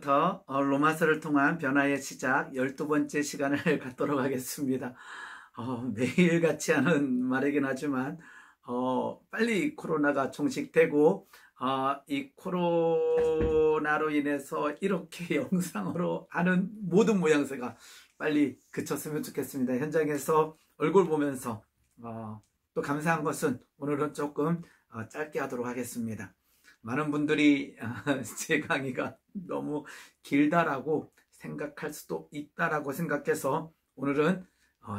오늘부터 로마서를 통한 변화의 시작 12번째 시간을 갖도록 하겠습니다. 매일 같지 않은 말이긴 하지만 빨리 코로나가 종식되고 이 코로나로 인해서 이렇게 영상으로 하는 모든 모양새가 빨리 그쳤으면 좋겠습니다. 현장에서 얼굴 보면서 또 감사한 것은 오늘은 조금 짧게 하도록 하겠습니다. 많은 분들이 제 강의가 너무 길다라고 생각할 수도 있다라고 생각해서 오늘은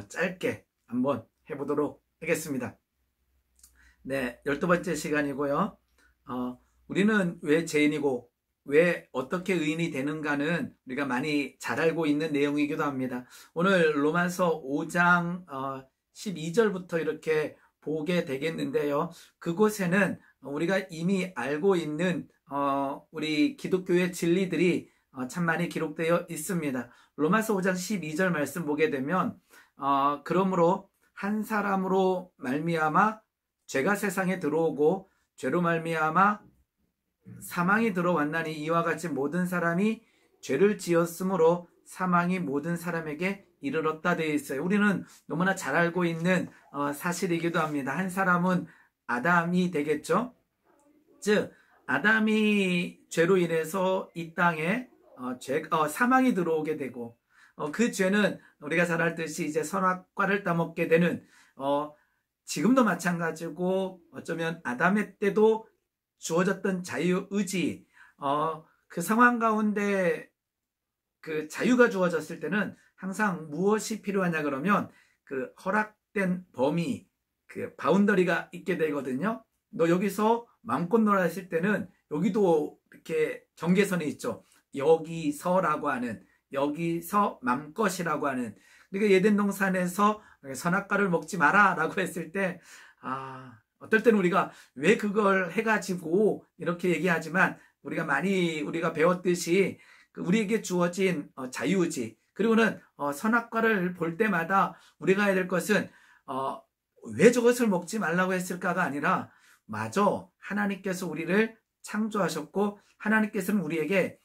짧게 한번 해보도록 하겠습니다. 네, 12번째 시간이고요. 우리는 왜 죄인이고 왜 어떻게 의인이 되는가는 우리가 많이 잘 알고 있는 내용이기도 합니다. 오늘 로마서 5장 12절부터 이렇게 보게 되겠는데요. 그곳에는 우리가 이미 알고 있는 우리 기독교의 진리들이 참 많이 기록되어 있습니다. 로마서 5장 12절 말씀 보게 되면 그러므로 한 사람으로 말미암아 죄가 세상에 들어오고 죄로 말미암아 사망이 들어왔나니 이와 같이 모든 사람이 죄를 지었으므로 사망이 모든 사람에게 이르렀다 되어 있어요. 우리는 너무나 잘 알고 있는 사실이기도 합니다. 한 사람은 아담이 되겠죠. 즉 아담이 죄로 인해서 이 땅에 사망이 들어오게 되고 그 죄는 우리가 잘 알듯이 이제 선악과를 따먹게 되는 지금도 마찬가지고 어쩌면 아담의 때도 주어졌던 자유의지 그 상황 가운데 그 자유가 주어졌을 때는 항상 무엇이 필요하냐 그러면 그 허락된 범위 그 바운더리가 있게 되거든요. 너 여기서 마음껏 놀아 했을 때는 여기도 이렇게 경계선이 있죠. 여기서라고 하는 여기서 맘껏이라고 하는 그러니까 예덴 동산에서 선악과를 먹지 마라 라고 했을 때 어떨 때는 우리가 왜 그걸 해가지고 이렇게 얘기하지만 우리가 배웠듯이 우리에게 주어진 자유의지 그리고는 선악과를 볼 때마다 우리가 해야 될 것은 왜 저것을 먹지 말라고 했을까가 아니라 마저 하나님께서 우리를 창조하셨고 하나님께서는 우리에게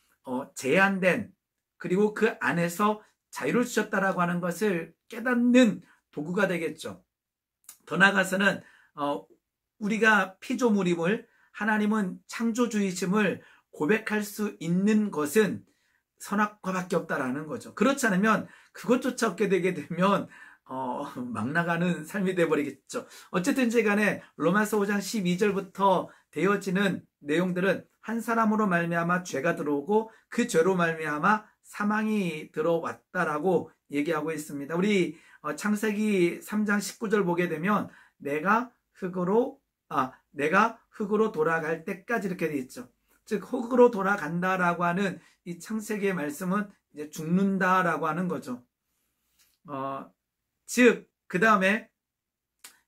제한된 그리고 그 안에서 자유를 주셨다라고 하는 것을 깨닫는 도구가 되겠죠. 더 나아가서는 우리가 피조물임을 하나님은 창조주이심을 고백할 수 있는 것은 선악과밖에 없다라는 거죠. 그렇지 않으면 그것조차 얻게 되게 되면 막 나가는 삶이 되어버리겠죠. 어쨌든지 간에 로마서 5장 12절부터 되어지는 내용들은 한 사람으로 말미암아 죄가 들어오고 그 죄로 말미암아 사망이 들어왔다라고 얘기하고 있습니다. 우리 창세기 3장 19절 보게 되면 내가 흙으로 돌아갈 때까지 이렇게 되어 있죠. 즉 흙으로 돌아간다라고 하는 이 창세기의 말씀은 이제 죽는다라고 하는 거죠. 즉 그 다음에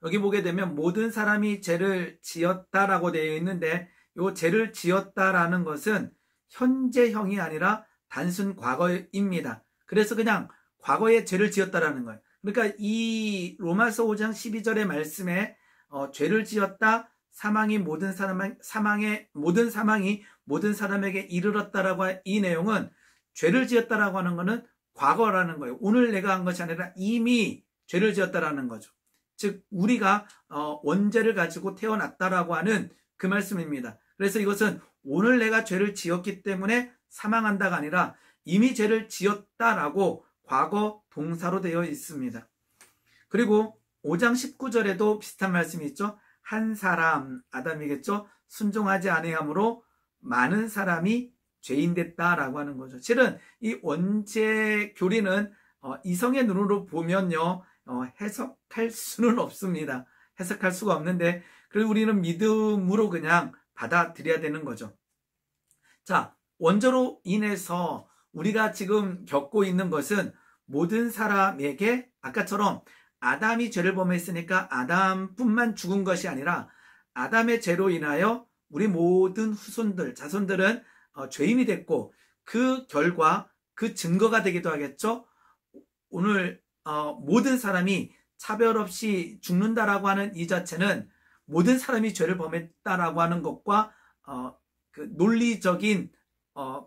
여기 보게 되면 모든 사람이 죄를 지었다라고 되어 있는데 이 죄를 지었다라는 것은 현재형이 아니라 단순 과거입니다. 그래서 그냥 과거에 죄를 지었다라는 거예요. 그러니까 이 로마서 5장 12절의 말씀에 죄를 지었다 사망이 모든 사망이 모든 사람에게 이르렀다라고 한 이 내용은 죄를 지었다라고 하는 것은 과거라는 거예요. 오늘 내가 한 것이 아니라 이미 죄를 지었다라는 거죠. 즉 우리가 원죄를 가지고 태어났다라고 하는 그 말씀입니다. 그래서 이것은 오늘 내가 죄를 지었기 때문에 사망한다가 아니라 이미 죄를 지었다라고 과거 동사로 되어 있습니다. 그리고 5장 19절에도 비슷한 말씀이 있죠. 한 사람 아담이겠죠. 순종하지 아니함으로 많은 사람이 죄인 됐다라고 하는 거죠. 실은 이 원죄 교리는 이성의 눈으로 보면요 해석할 수는 없습니다. 해석할 수가 없는데 그래서 우리는 믿음으로 그냥 받아들여야 되는 거죠. 자, 원죄로 인해서 우리가 지금 겪고 있는 것은 모든 사람에게 아까처럼 아담이 죄를 범했으니까 아담뿐만 죽은 것이 아니라 아담의 죄로 인하여 우리 모든 후손들, 자손들은 죄인이 됐고 그 결과, 그 증거가 되기도 하겠죠. 오늘 모든 사람이 차별 없이 죽는다라고 하는 이 자체는 모든 사람이 죄를 범했다라고 하는 것과 그 논리적인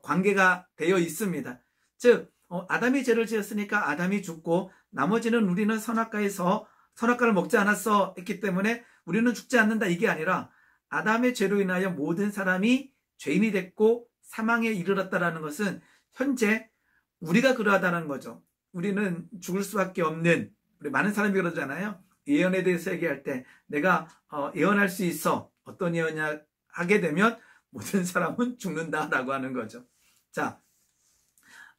관계가 되어 있습니다. 즉 아담이 죄를 지었으니까 아담이 죽고 나머지는 우리는 선악과에서 선악과를 먹지 않았어 했기 때문에 우리는 죽지 않는다, 이게 아니라 아담의 죄로 인하여 모든 사람이 죄인이 됐고 사망에 이르렀다라는 것은 현재 우리가 그러하다는 거죠. 우리는 죽을 수밖에 없는, 우리 많은 사람이 그러잖아요. 예언에 대해서 얘기할 때 내가 예언할 수 있어. 어떤 예언이냐 하게 되면 모든 사람은 죽는다라고 하는 거죠. 자,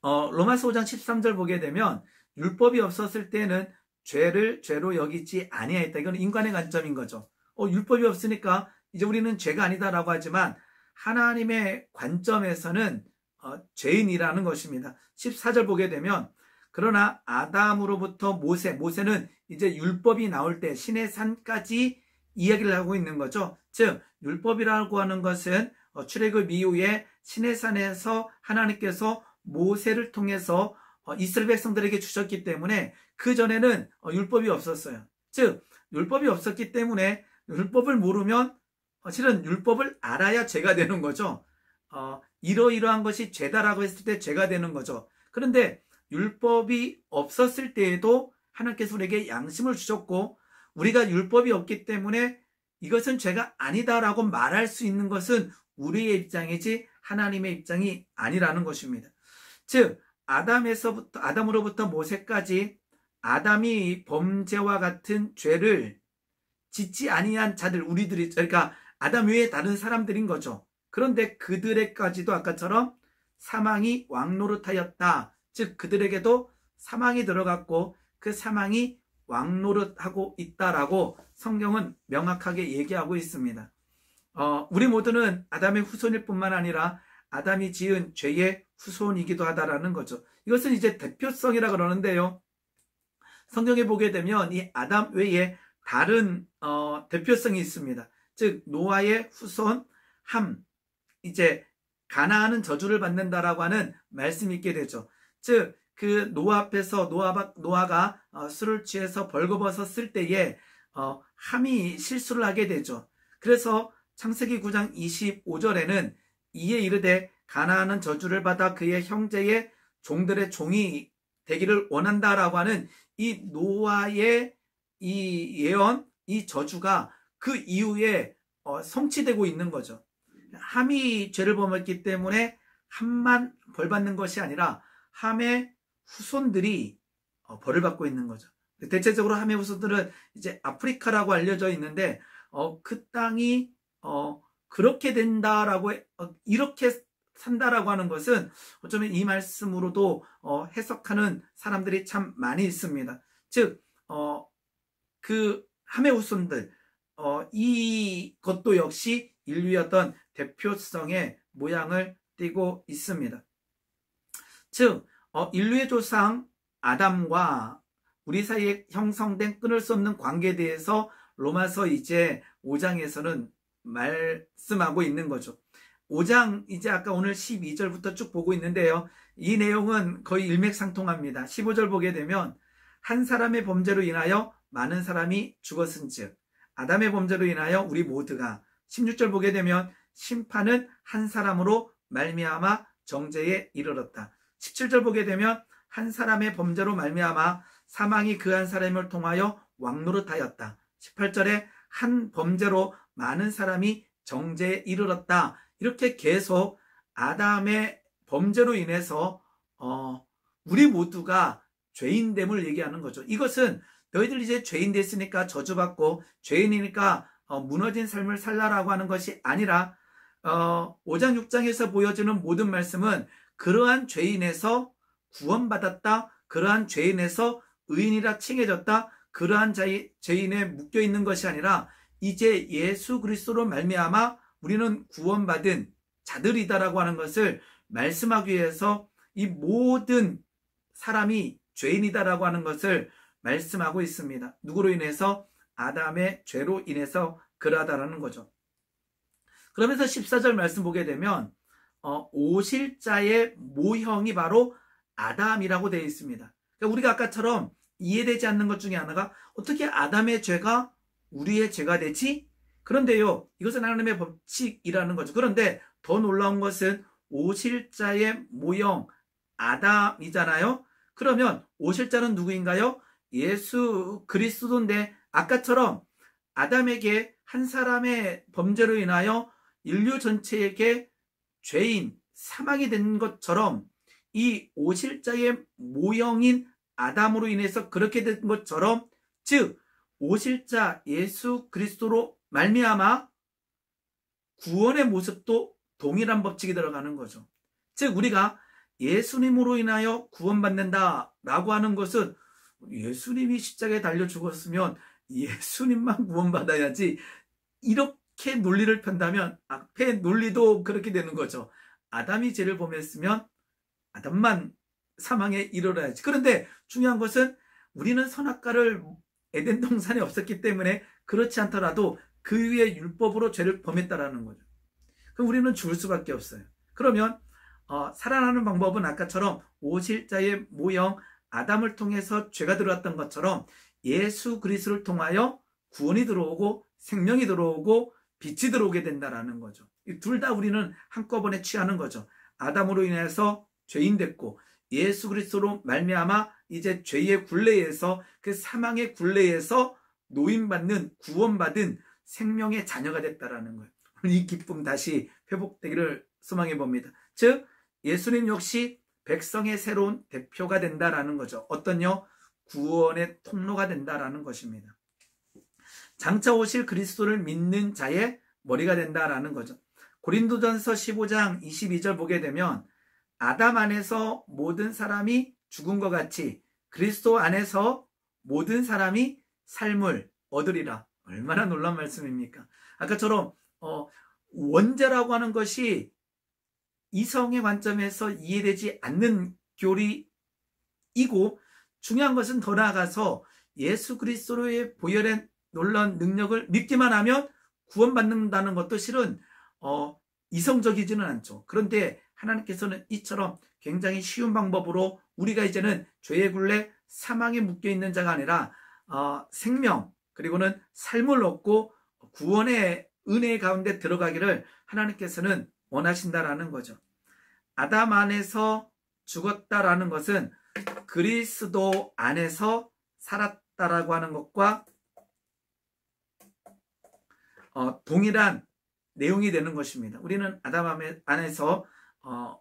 로마서 5장 13절 보게 되면 율법이 없었을 때는 죄를 죄로 여기지 아니하였다. 이건 인간의 관점인 거죠. 율법이 없으니까 이제 우리는 죄가 아니다라고 하지만 하나님의 관점에서는 죄인이라는 것입니다. 14절 보게 되면 그러나 아담으로부터 모세는 이제 율법이 나올 때 신의 산까지 이야기를 하고 있는 거죠. 즉 율법이라고 하는 것은 출애굽 이후에 신의 산에서 하나님께서 모세를 통해서 이스라엘 백성들에게 주셨기 때문에 그 전에는 율법이 없었어요. 즉 율법이 없었기 때문에 율법을 모르면 실은 율법을 알아야 죄가 되는 거죠. 이러이러한 것이 죄다라고 했을 때 죄가 되는 거죠. 그런데 율법이 없었을 때에도 하나님께서 우리에게 양심을 주셨고 우리가 율법이 없기 때문에 이것은 죄가 아니다라고 말할 수 있는 것은 우리의 입장이지 하나님의 입장이 아니라는 것입니다. 즉 아담으로부터 모세까지 아담이 범죄와 같은 죄를 짓지 아니한 자들, 우리들이, 그러니까 아담 외에 다른 사람들인 거죠. 그런데 그들에까지도 아까처럼 사망이 왕노릇하였다. 즉 그들에게도 사망이 들어갔고 그 사망이 왕노릇하고 있다라고 성경은 명확하게 얘기하고 있습니다. 우리 모두는 아담의 후손일 뿐만 아니라 아담이 지은 죄의 후손이기도 하다라는 거죠. 이것은 이제 대표성이라 그러는데요. 성경에 보게 되면 이 아담 외에 다른 대표성이 있습니다. 즉 노아의 후손 함, 이제 가나안은 저주를 받는다라고 하는 말씀이 있게 되죠. 즉 그 노아 앞에서 노아가 술을 취해서 벌거벗었을 때에 함이 실수를 하게 되죠. 그래서 창세기 9장 25절에는 이에 이르되 가나안은 저주를 받아 그의 형제의 종들의 종이 되기를 원한다라고 하는 이 노아의 이 예언, 이 저주가 그 이후에 성취되고 있는 거죠. 함이 죄를 범했기 때문에 함만 벌받는 것이 아니라 함의 후손들이 벌을 받고 있는 거죠. 대체적으로 함의 후손들은 이제 아프리카라고 알려져 있는데 그 땅이 그렇게 된다라고 이렇게 산다라고 하는 것은 어쩌면 이 말씀으로도 해석하는 사람들이 참 많이 있습니다. 즉 그 함의 후손들, 이것도 역시 인류의 어떤 대표성의 모양을 띠고 있습니다. 즉 인류의 조상 아담과 우리 사이에 형성된 끊을 수 없는 관계에 대해서 로마서 이제 5장에서는 말씀하고 있는 거죠. 5장 이제 아까 오늘 12절부터 쭉 보고 있는데요. 이 내용은 거의 일맥상통합니다. 15절 보게 되면 한 사람의 범죄로 인하여 많은 사람이 죽었은즉 아담의 범죄로 인하여 우리 모두가, 16절 보게 되면 심판은 한 사람으로 말미암아 정죄에 이르렀다. 17절 보게 되면 한 사람의 범죄로 말미암아 사망이 그 한 사람을 통하여 왕노릇하였다. 18절에 한 범죄로 많은 사람이 정죄에 이르렀다. 이렇게 계속 아담의 범죄로 인해서 우리 모두가 죄인됨을 얘기하는 거죠. 이것은 너희들 이제 죄인 됐으니까 저주받고 죄인이니까 무너진 삶을 살라라고 하는 것이 아니라 5장 6장에서 보여주는 모든 말씀은 그러한 죄인에서 구원받았다, 그러한 죄인에서 의인이라 칭해졌다, 그러한 죄인에 묶여있는 것이 아니라 이제 예수 그리스도로 말미암아 우리는 구원받은 자들이다라고 하는 것을 말씀하기 위해서 이 모든 사람이 죄인이다라고 하는 것을 말씀하고 있습니다. 누구로 인해서? 아담의 죄로 인해서 그러하다라는 거죠. 그러면서 14절 말씀 보게 되면 오실자의 모형이 바로 아담이라고 되어 있습니다. 그러니까 우리가 아까처럼 이해되지 않는 것 중에 하나가 어떻게 아담의 죄가 우리의 죄가 되지? 그런데요, 이것은 하나님의 법칙이라는 거죠. 그런데 더 놀라운 것은 오실자의 모형 아담이잖아요. 그러면 오실자는 누구인가요? 예수 그리스도인데 아까처럼 아담에게 한 사람의 범죄로 인하여 인류 전체에게 죄인, 사망이 된 것처럼 이 오실자의 모형인 아담으로 인해서 그렇게 된 것처럼, 즉 오실자 예수 그리스도로 말미암아 구원의 모습도 동일한 법칙이 들어가는 거죠. 즉 우리가 예수님으로 인하여 구원받는다라고 하는 것은 예수님이 십자가에 달려 죽었으면 예수님만 구원받아야지, 이렇게 논리를 편다면 앞에 논리도 그렇게 되는 거죠. 아담이 죄를 범했으면 아담만 사망에 이르러야지. 그런데 중요한 것은 우리는 선악과를 에덴 동산에 없었기 때문에 그렇지 않더라도 그 위에 율법으로 죄를 범했다라는 거죠. 그럼 우리는 죽을 수밖에 없어요. 그러면 살아나는 방법은 아까처럼 오실자의 모형 아담을 통해서 죄가 들어왔던 것처럼 예수 그리스도를 통하여 구원이 들어오고 생명이 들어오고 빛이 들어오게 된다라는 거죠. 둘 다 우리는 한꺼번에 취하는 거죠. 아담으로 인해서 죄인 됐고 예수 그리스도로 말미암아 이제 죄의 굴레에서, 그 사망의 굴레에서 노임받는, 구원받은 생명의 자녀가 됐다라는 거예요. 이 기쁨 다시 회복되기를 소망해 봅니다. 즉 예수님 역시 백성의 새로운 대표가 된다라는 거죠. 어떤요? 구원의 통로가 된다라는 것입니다. 장차 오실 그리스도를 믿는 자의 머리가 된다라는 거죠. 고린도전서 15장 22절 보게 되면 아담 안에서 모든 사람이 죽은 것 같이 그리스도 안에서 모든 사람이 삶을 얻으리라. 얼마나 놀라운 말씀입니까? 아까처럼 원죄라고 하는 것이 이성의 관점에서 이해되지 않는 교리이고, 중요한 것은 더 나아가서 예수 그리스도의 보혈의 놀라운 능력을 믿기만 하면 구원받는다는 것도 실은 이성적이지는 않죠. 그런데 하나님께서는 이처럼 굉장히 쉬운 방법으로 우리가 이제는 죄의 굴레, 사망에 묶여있는 자가 아니라 생명, 그리고는 삶을 얻고 구원의 은혜 가운데 들어가기를 하나님께서는 원하신다라는 거죠. 아담 안에서 죽었다라는 것은 그리스도 안에서 살았다라고 하는 것과 동일한 내용이 되는 것입니다. 우리는 아담 안에서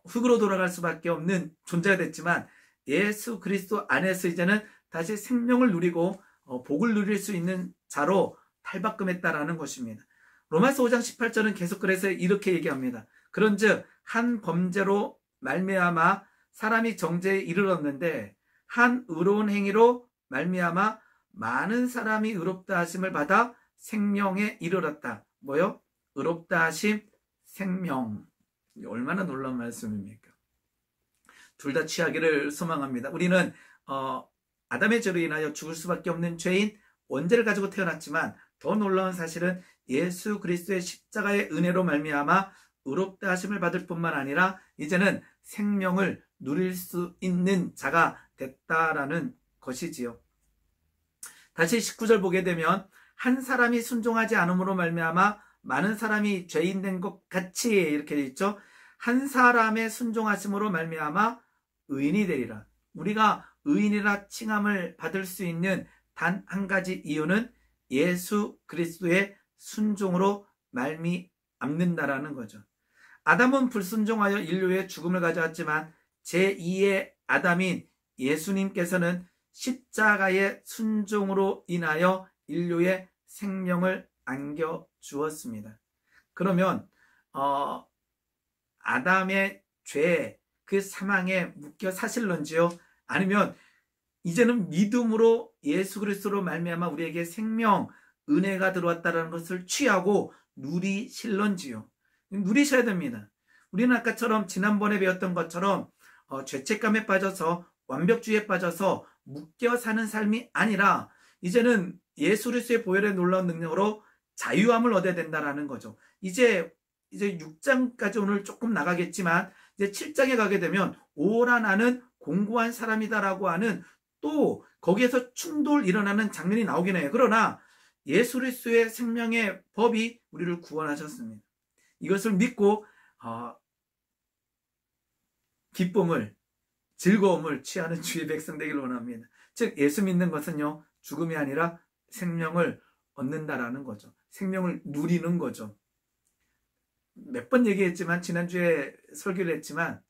흙으로 돌아갈 수밖에 없는 존재가 됐지만 예수 그리스도 안에서 이제는 다시 생명을 누리고 복을 누릴 수 있는 자로 탈바꿈했다라는 것입니다. 로마서 5장 18절은 계속 그래서 이렇게 얘기합니다. 그런즉 한 범죄로 말미암아 사람이 정죄에 이르렀는데 한 의로운 행위로 말미암아 많은 사람이 의롭다 하심을 받아 생명에 이르렀다. 뭐요? 의롭다 하심, 생명. 얼마나 놀라운 말씀입니까? 둘 다 취하기를 소망합니다. 우리는 아담의 죄로 인하여 죽을 수밖에 없는 죄인, 원죄를 가지고 태어났지만 더 놀라운 사실은 예수 그리스도의 십자가의 은혜로 말미암아 의롭다 하심을 받을 뿐만 아니라 이제는 생명을 누릴 수 있는 자가 됐다라는 것이지요. 다시 19절 보게 되면 한 사람이 순종하지 않음으로 말미암아 많은 사람이 죄인 된 것 같이, 이렇게 되어 있죠. 한 사람의 순종하심으로 말미암아 의인이 되리라. 우리가 의인이라 칭함을 받을 수 있는 단 한 가지 이유는 예수 그리스도의 순종으로 말미암는다라는 거죠. 아담은 불순종하여 인류의 죽음을 가져왔지만 제2의 아담인 예수님께서는 십자가의 순종으로 인하여 인류의 생명을 안겨주었습니다. 그러면 아담의 죄, 그 사망에 묶여 사실런지요? 아니면 이제는 믿음으로 예수 그리스도로 말미암아 우리에게 생명, 은혜가 들어왔다는 것을 취하고 누리실런지요? 누리셔야 됩니다. 우리는 아까처럼 지난번에 배웠던 것처럼 죄책감에 빠져서 완벽주의에 빠져서 묶여 사는 삶이 아니라 이제는 예수 그리스도의 보혈의 놀라운 능력으로 자유함을 얻어야 된다는 거죠. 이제 6장까지 오늘 조금 나가겠지만 이제 7장에 가게 되면 오라 나는 공고한 사람이다라고 하는, 또 거기에서 충돌 일어나는 장면이 나오긴 해요. 그러나 예수 그리스도의 생명의 법이 우리를 구원하셨습니다. 이것을 믿고 기쁨을, 즐거움을 취하는 주의 백성 되길 원합니다. 즉 예수 믿는 것은요, 죽음이 아니라 생명을 얻는다라는 거죠. 생명을 누리는 거죠. 몇 번 얘기했지만, 지난주에 설교를 했지만,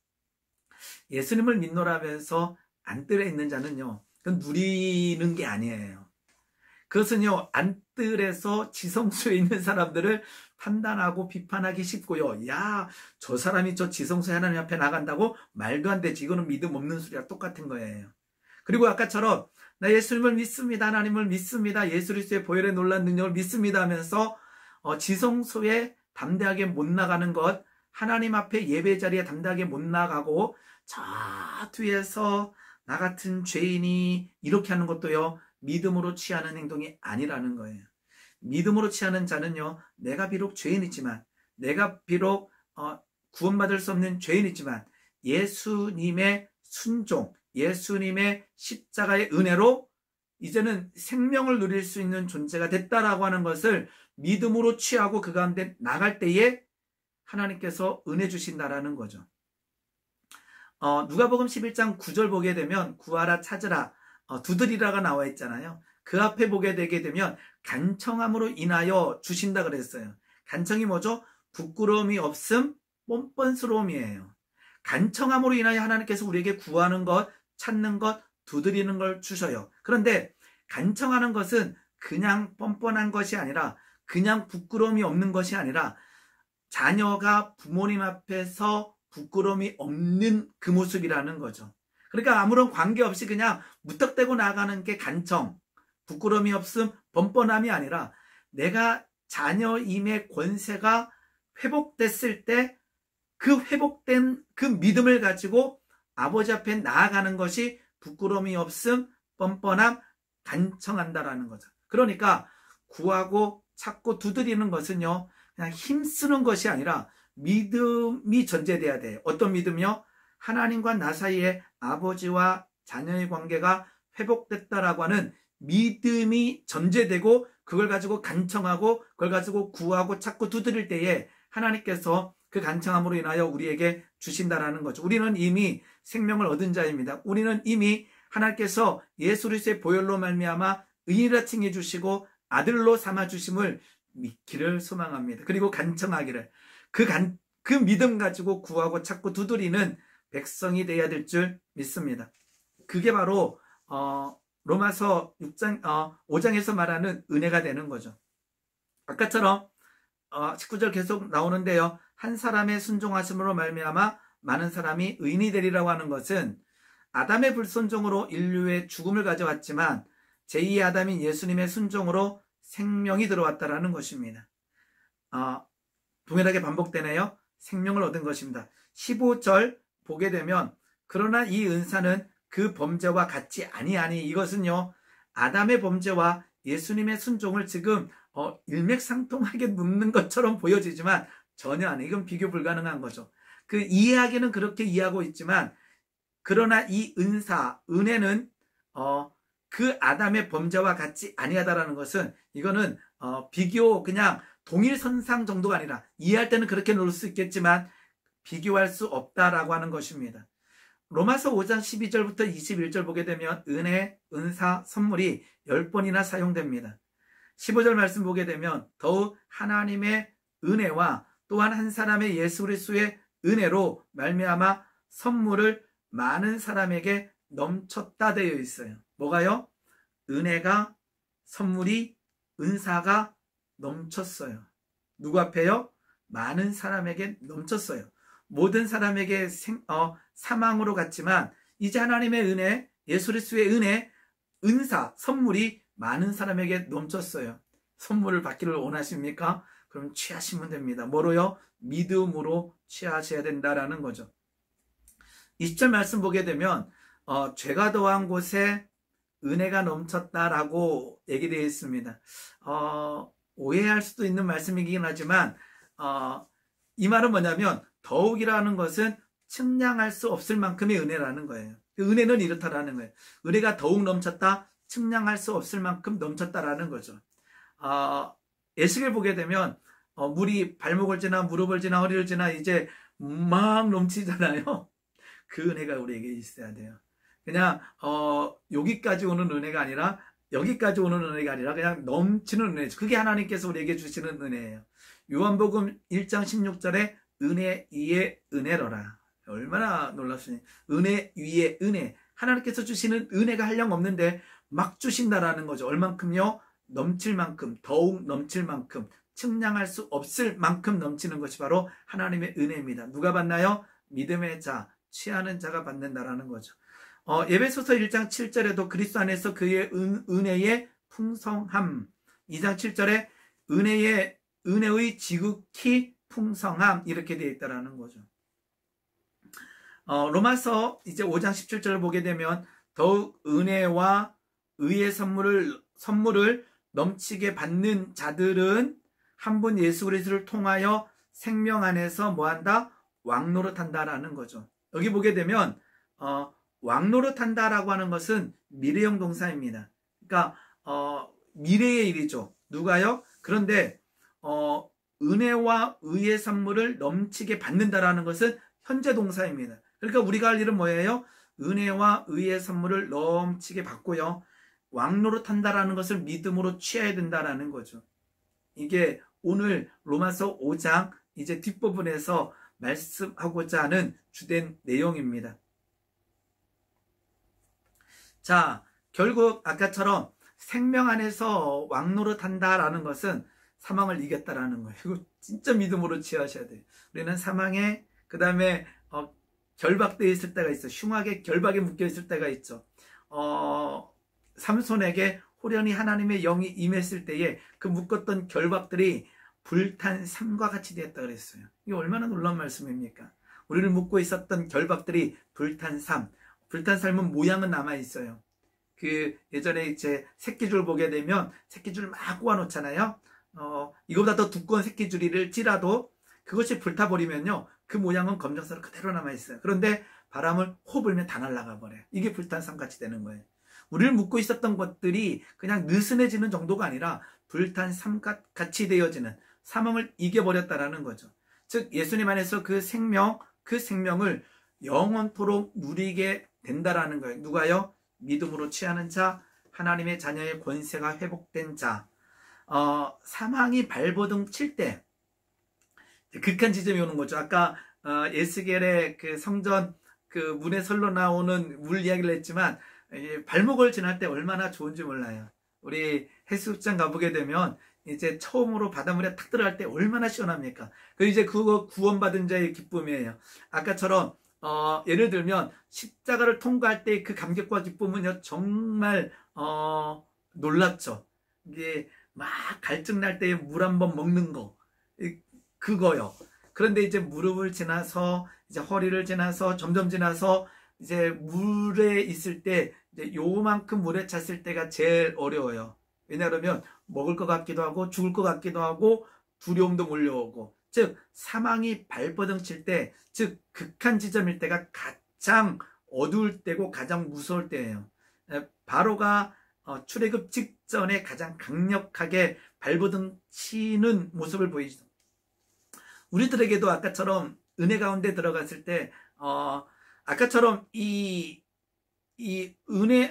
예수님을 믿노라면서 안뜰에 있는 자는요, 그건 누리는 게 아니에요. 그것은요, 안뜰에서 지성소에 있는 사람들을 판단하고 비판하기 쉽고요. 야, 저 사람이 저 지성소에 하나님 앞에 나간다고? 말도 안 되지. 이거는 믿음 없는 소리랑 똑같은 거예요. 그리고 아까처럼 나 예수님을 믿습니다. 하나님을 믿습니다. 예수 그리스도의 보혈의 놀라운 능력을 믿습니다 하면서 지성소에 담대하게 못 나가는 것, 하나님 앞에 예배 자리에 담대하게 못 나가고 저 뒤에서 나 같은 죄인이 이렇게 하는 것도요, 믿음으로 취하는 행동이 아니라는 거예요. 믿음으로 취하는 자는요, 내가 비록 죄인이지만, 내가 비록 구원받을 수 없는 죄인이지만 예수님의 순종, 예수님의 십자가의 은혜로 이제는 생명을 누릴 수 있는 존재가 됐다라고 하는 것을 믿음으로 취하고 그 가운데 나갈 때에 하나님께서 은혜 주신다라는 거죠. 누가복음 11장 9절 보게 되면 구하라 찾으라 두드리라가 나와 있잖아요. 그 앞에 보게 되게 되면 간청함으로 인하여 주신다 그랬어요. 간청이 뭐죠? 부끄러움이 없음, 뻔뻔스러움이에요. 간청함으로 인하여 하나님께서 우리에게 구하는 것, 찾는 것, 두드리는 걸 주셔요. 그런데 간청하는 것은 그냥 뻔뻔한 것이 아니라, 그냥 부끄러움이 없는 것이 아니라, 자녀가 부모님 앞에서 부끄러움이 없는 그 모습이라는 거죠. 그러니까 아무런 관계없이 그냥 무턱대고 나가는 게 간청, 부끄러움이 없음, 뻔뻔함이 아니라 내가 자녀임의 권세가 회복됐을 때 그 회복된 그 믿음을 가지고 아버지 앞에 나아가는 것이 부끄러움이 없음, 뻔뻔함, 간청한다라는 거죠. 그러니까 구하고 찾고 두드리는 것은요, 그냥 힘쓰는 것이 아니라 믿음이 전제돼야 돼요. 어떤 믿음이요? 하나님과 나 사이에 아버지와 자녀의 관계가 회복됐다라고 하는 믿음이 전제되고, 그걸 가지고 간청하고 그걸 가지고 구하고 찾고 두드릴 때에 하나님께서 그 간청함으로 인하여 우리에게 주신다라는 거죠. 우리는 이미 생명을 얻은 자입니다. 우리는 이미 하나님께서 예수 그리스도의 보혈로 말미암아 의인이라 칭해 주시고 아들로 삼아 주심을 믿기를 소망합니다. 그리고 간청하기를, 그 믿음 가지고 구하고 찾고 두드리는 백성이 되어야 될 줄 믿습니다. 그게 바로 로마서 5장에서 말하는 은혜가 되는 거죠. 아까처럼 19절 계속 나오는데요, 한 사람의 순종하심으로 말미암아 많은 사람이 의인이 되리라고 하는 것은 아담의 불순종으로 인류의 죽음을 가져왔지만 제2의 아담인 예수님의 순종으로 생명이 들어왔다라는 것입니다. 동일하게 반복되네요. 생명을 얻은 것입니다. 15절 보게 되면 그러나 이 은사는 그 범죄와 같지 아니하니, 이것은요, 아담의 범죄와 예수님의 순종을 지금 일맥상통하게 묶는 것처럼 보여지지만 전혀 아니에요. 이건 비교 불가능한 거죠. 그 이해하기는 그렇게 이해하고 있지만, 그러나 이 은사, 은혜는 그 아담의 범죄와 같지 아니하다라는 것은, 이거는 비교, 그냥 동일선상 정도가 아니라, 이해할 때는 그렇게 놓을 수 있겠지만 비교할 수 없다라고 하는 것입니다. 로마서 5장 12절부터 21절 보게 되면 은혜, 은사, 선물이 10번이나 사용됩니다. 15절 말씀 보게 되면 더욱 하나님의 은혜와 또한 한 사람의 예수 그리스도의 은혜로 말미암아 선물을 많은 사람에게 넘쳤다 되어 있어요. 뭐가요? 은혜가, 선물이, 은사가 넘쳤어요. 누구 앞에요? 많은 사람에게 넘쳤어요. 모든 사람에게 사망으로 갔지만 이제 하나님의 은혜, 예수 그리스도의 은혜, 은사, 선물이 많은 사람에게 넘쳤어요. 선물을 받기를 원하십니까? 그럼 취하시면 됩니다. 뭐로요? 믿음으로 취하셔야 된다라는 거죠. 20절 말씀 보게 되면 죄가 더한 곳에 은혜가 넘쳤다라고 얘기되어 있습니다. 오해할 수도 있는 말씀이긴 하지만 이 말은 뭐냐면 더욱이라는 것은 측량할 수 없을 만큼의 은혜라는 거예요. 은혜는 이렇다라는 거예요. 은혜가 더욱 넘쳤다, 측량할 수 없을 만큼 넘쳤다라는 거죠. 예식을 보게 되면 물이 발목을 지나 무릎을 지나 허리를 지나 이제 막 넘치잖아요. 그 은혜가 우리에게 있어야 돼요. 그냥 여기까지 오는 은혜가 아니라 여기까지 오는 은혜가 아니라 그냥 넘치는 은혜죠. 그게 하나님께서 우리에게 주시는 은혜예요. 요한복음 1장 16절에 은혜 위에 은혜로라. 얼마나 놀랍으니 은혜 위에 은혜. 하나님께서 주시는 은혜가 한량 없는데 막 주신다라는 거죠. 얼만큼요? 넘칠 만큼, 더욱 넘칠 만큼, 측량할 수 없을 만큼 넘치는 것이 바로 하나님의 은혜입니다. 누가 받나요? 믿음의 자, 취하는 자가 받는다라는 거죠. 에베소서 1장 7절에도 그리스도 안에서 그의 은혜의 풍성함, 2장 7절에 은혜의 지극히 풍성함 이렇게 되어 있다라는 거죠. 로마서 이제 5장 17절을 보게 되면 더욱 은혜와 의의 선물을 넘치게 받는 자들은 한 분 예수 그리스도를 통하여 생명 안에서 뭐한다? 왕노릇한다라는 거죠. 여기 보게 되면 왕노릇한다라고 하는 것은 미래형 동사입니다. 그러니까 미래의 일이죠. 누가요? 그런데 은혜와 의의 선물을 넘치게 받는다라는 것은 현재 동사입니다. 그러니까 우리가 할 일은 뭐예요? 은혜와 의의 선물을 넘치게 받고요. 왕노릇한다라는 것을 믿음으로 취해야 된다라는 거죠. 이게 오늘 로마서 5장 이제 뒷부분에서 말씀하고자 하는 주된 내용입니다. 자, 결국 아까처럼 생명 안에서 왕노릇한다라는 것은 사망을 이겼다라는 거예요. 이거 진짜 믿음으로 취하셔야 돼요. 우리는 사망에 그 다음에 결박되어 있을 때가 있어. 흉악의 결박에 묶여 있을 때가 있죠. 삼손에게 호련히 하나님의 영이 임했을 때에 그 묶었던 결박들이 불탄 삶과 같이 되었다 그랬어요. 이게 얼마나 놀라운 말씀입니까? 우리를 묶고 있었던 결박들이 불탄 삶. 불탄 삶은 모양은 남아 있어요. 그 예전에 이제 새끼줄 보게 되면 새끼줄 막 꼬아 놓잖아요. 이거보다 더 두꺼운 새끼줄이를 찌라도 그것이 불타버리면요, 그 모양은 검정색으로 그대로 남아 있어요. 그런데 바람을 호 불면 다 날아가 버려요. 이게 불탄 삶 같이 되는 거예요. 우리를 묶고 있었던 것들이 그냥 느슨해지는 정도가 아니라 불탄 삶 같이 되어지는, 사망을 이겨버렸다라는 거죠. 즉 예수님 안에서 그 생명을 영원토록 누리게 된다라는 거예요. 누가요? 믿음으로 취하는 자, 하나님의 자녀의 권세가 회복된 자. 사망이 발버둥 칠 때 극한 지점이 오는 거죠. 아까 에스겔의 그 성전 그 문에 설로 나오는 물 이야기를 했지만 발목을 지날 때 얼마나 좋은지 몰라요. 우리 해수욕장 가보게 되면 이제 처음으로 바닷물에 탁 들어갈 때 얼마나 시원합니까? 그 이제 그거 구원받은 자의 기쁨이에요. 아까처럼 예를 들면 십자가를 통과할 때 그 감격과 기쁨은요 정말 놀랍죠. 이게 막 갈증 날 때 물 한번 먹는 거 그거요. 그런데 이제 무릎을 지나서 이제 허리를 지나서 점점 지나서 이제 물에 있을 때 이제 요만큼 물에 찼을 때가 제일 어려워요. 왜냐하면 먹을 것 같기도 하고 죽을 것 같기도 하고 두려움도 몰려오고, 즉 사망이 발버둥 칠 때, 즉 극한 지점일 때가 가장 어두울 때고 가장 무서울 때예요. 바로가 출애굽 직전에 가장 강력하게 발버둥 치는 모습을 보이죠. 우리들에게도 아까처럼 은혜 가운데 들어갔을 때 아까처럼 이 은혜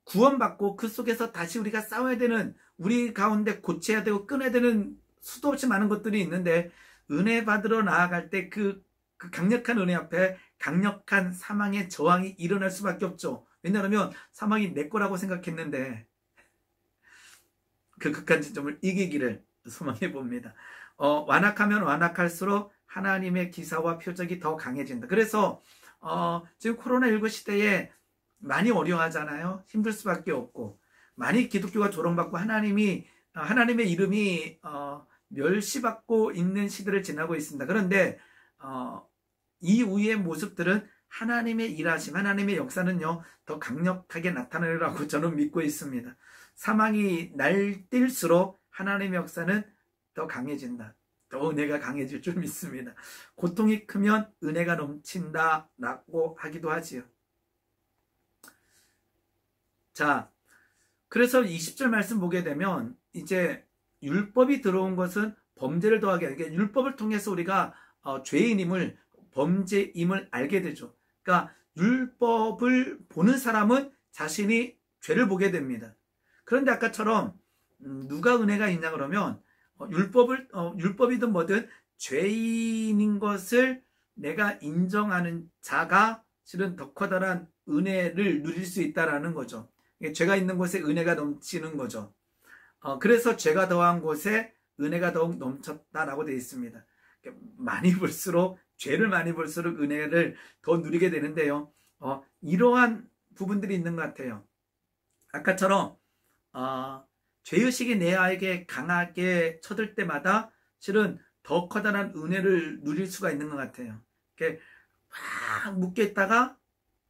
구원받고 그 속에서 다시 우리가 싸워야 되는, 우리 가운데 고쳐야 되고 끊어야 되는 수도 없이 많은 것들이 있는데, 은혜 받으러 나아갈 때 그 강력한 은혜 앞에 강력한 사망의 저항이 일어날 수밖에 없죠. 왜냐하면 사망이 내 거라고 생각했는데 그 극한 지점을 이기기를 소망해 봅니다. 완악하면 완악할수록 하나님의 기사와 표적이 더 강해진다. 그래서 지금 코로나19 시대에 많이 어려워하잖아요. 힘들 수밖에 없고, 많이 기독교가 조롱받고 하나님의 이름이 멸시받고 있는 시대를 지나고 있습니다. 그런데 이후의 모습들은 하나님의 일하심, 하나님의 역사는요 더 강력하게 나타나리라고 저는 믿고 있습니다. 사망이 날뛸수록 하나님의 역사는 더 강해진다. 더 은혜가 강해질 줄 믿습니다. 고통이 크면 은혜가 넘친다라고 하기도 하지요. 자, 그래서 20절 말씀 보게 되면 이제 율법이 들어온 것은 범죄를 더하게 하게, 율법을 통해서 우리가 죄인임을 범죄임을 알게 되죠. 그러니까 율법을 보는 사람은 자신이 죄를 보게 됩니다. 그런데 아까처럼 누가 은혜가 있냐 그러면 율법이든 뭐든 죄인인 것을 내가 인정하는 자가 실은 더 커다란 은혜를 누릴 수 있다라는 거죠. 죄가 있는 곳에 은혜가 넘치는 거죠. 그래서 죄가 더한 곳에 은혜가 더욱 넘쳤다라고 되어 있습니다. 많이 볼수록 죄를 많이 볼수록 은혜를 더 누리게 되는데요. 이러한 부분들이 있는 것 같아요. 아까처럼 죄의식이 내 아에게 강하게 쳐들 때마다 실은 더 커다란 은혜를 누릴 수가 있는 것 같아요. 이렇게 막 묶여있다가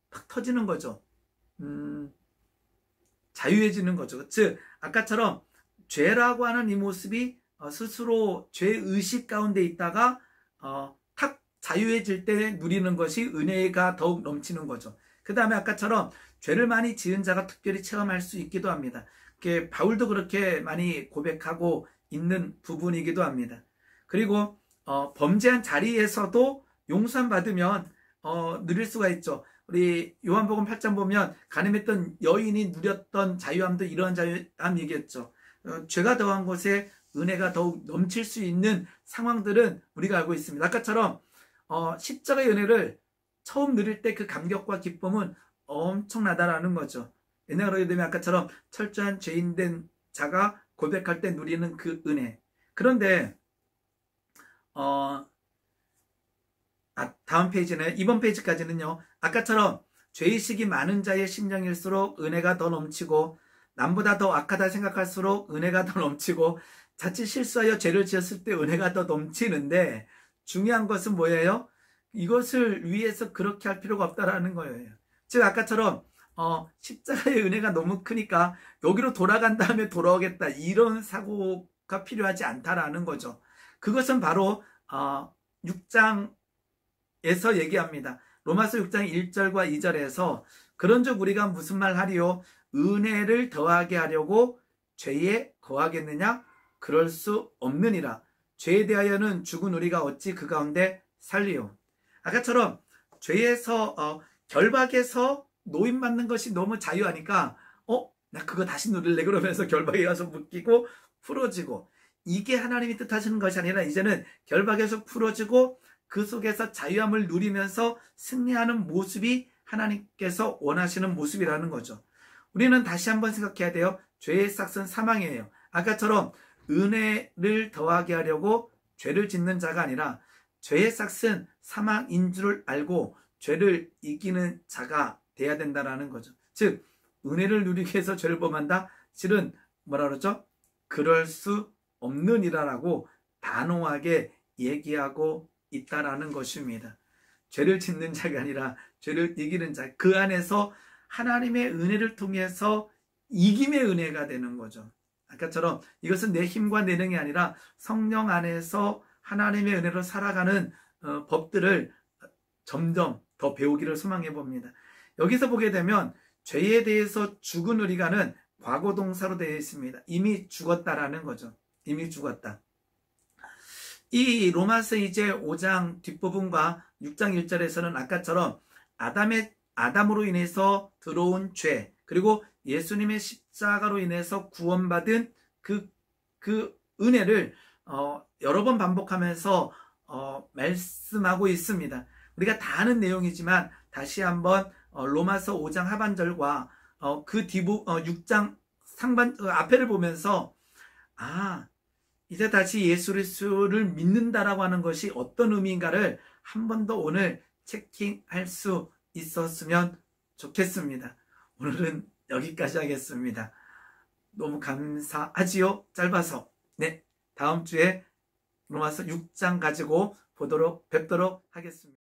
팍 터지는 거죠. 자유해지는 거죠. 즉 아까처럼 죄라고 하는 이 모습이 스스로 죄의식 가운데 있다가 탁 자유해질 때 누리는 것이 은혜가 더욱 넘치는 거죠. 그 다음에 아까처럼 죄를 많이 지은 자가 특별히 체험할 수 있기도 합니다. 바울도 그렇게 많이 고백하고 있는 부분이기도 합니다. 그리고 범죄한 자리에서도 용서함 받으면 누릴 수가 있죠. 우리 요한복음 8장 보면 가늠했던 여인이 누렸던 자유함도 이러한 자유함이겠죠. 죄가 더한 곳에 은혜가 더욱 넘칠 수 있는 상황들은 우리가 알고 있습니다. 아까처럼 십자가의 은혜를 처음 누릴 때 그 감격과 기쁨은 엄청나다라는 거죠. 옛날로 되면 아까처럼 철저한 죄인된 자가 고백할 때 누리는 그 은혜. 그런데 다음 페이지는 이번 페이지까지는요. 아까처럼 죄의식이 많은 자의 심령일수록 은혜가 더 넘치고 남보다 더 악하다 생각할수록 은혜가 더 넘치고 자칫 실수하여 죄를 지었을 때 은혜가 더 넘치는데 중요한 것은 뭐예요? 이것을 위해서 그렇게 할 필요가 없다라는 거예요. 즉 아까처럼 십자가의 은혜가 너무 크니까 여기로 돌아간 다음에 돌아오겠다 이런 사고가 필요하지 않다라는 거죠. 그것은 바로 6장에서 얘기합니다. 로마서 6장 1절과 2절에서 그런즉 우리가 무슨 말 하리요? 은혜를 더하게 하려고 죄에 거하겠느냐? 그럴 수 없느니라. 죄에 대하여는 죽은 우리가 어찌 그 가운데 살리요? 아까처럼 죄에서 결박에서 노임받는 것이 너무 자유하니까 나 그거 다시 누릴래 그러면서 결박에 가서 묶이고 풀어지고, 이게 하나님이 뜻하시는 것이 아니라 이제는 결박에서 풀어지고 그 속에서 자유함을 누리면서 승리하는 모습이 하나님께서 원하시는 모습이라는 거죠. 우리는 다시 한번 생각해야 돼요. 죄의 싹은 사망이에요. 아까처럼 은혜를 더하게 하려고 죄를 짓는 자가 아니라 죄의 싹은 사망인 줄 알고 죄를 이기는 자가 돼야 된다는 거죠. 즉 은혜를 누리기 위해서 죄를 범한다? 실은 뭐라 그러죠? 그럴 수 없느니라라고 단호하게 얘기하고 있다라는 것입니다. 죄를 짓는 자가 아니라 죄를 이기는 자, 그 안에서 하나님의 은혜를 통해서 이김의 은혜가 되는 거죠. 아까처럼 이것은 내 힘과 내능이 아니라 성령 안에서 하나님의 은혜로 살아가는 법들을 점점 더 배우기를 소망해 봅니다. 여기서 보게 되면 죄에 대해서 죽은 우리가는 과거 동사로 되어 있습니다. 이미 죽었다라는 거죠. 이미 죽었다. 이 로마서 이제 5장 뒷부분과 6장 1절에서는 아까처럼 아담으로 인해서 들어온 죄, 그리고 예수님의 십자가로 인해서 구원받은 그 은혜를 여러 번 반복하면서 말씀하고 있습니다. 우리가 다 아는 내용이지만 다시 한번 로마서 5장 하반절과 그 6장 앞에를 보면서 이제 다시 예수 그리스도를 믿는다라고 하는 것이 어떤 의미인가를 한 번 더 오늘 체킹할 수 있었으면 좋겠습니다. 오늘은 여기까지 하겠습니다. 너무 감사하지요? 짧아서. 네, 다음 주에 로마서 6장 가지고 뵙도록 하겠습니다.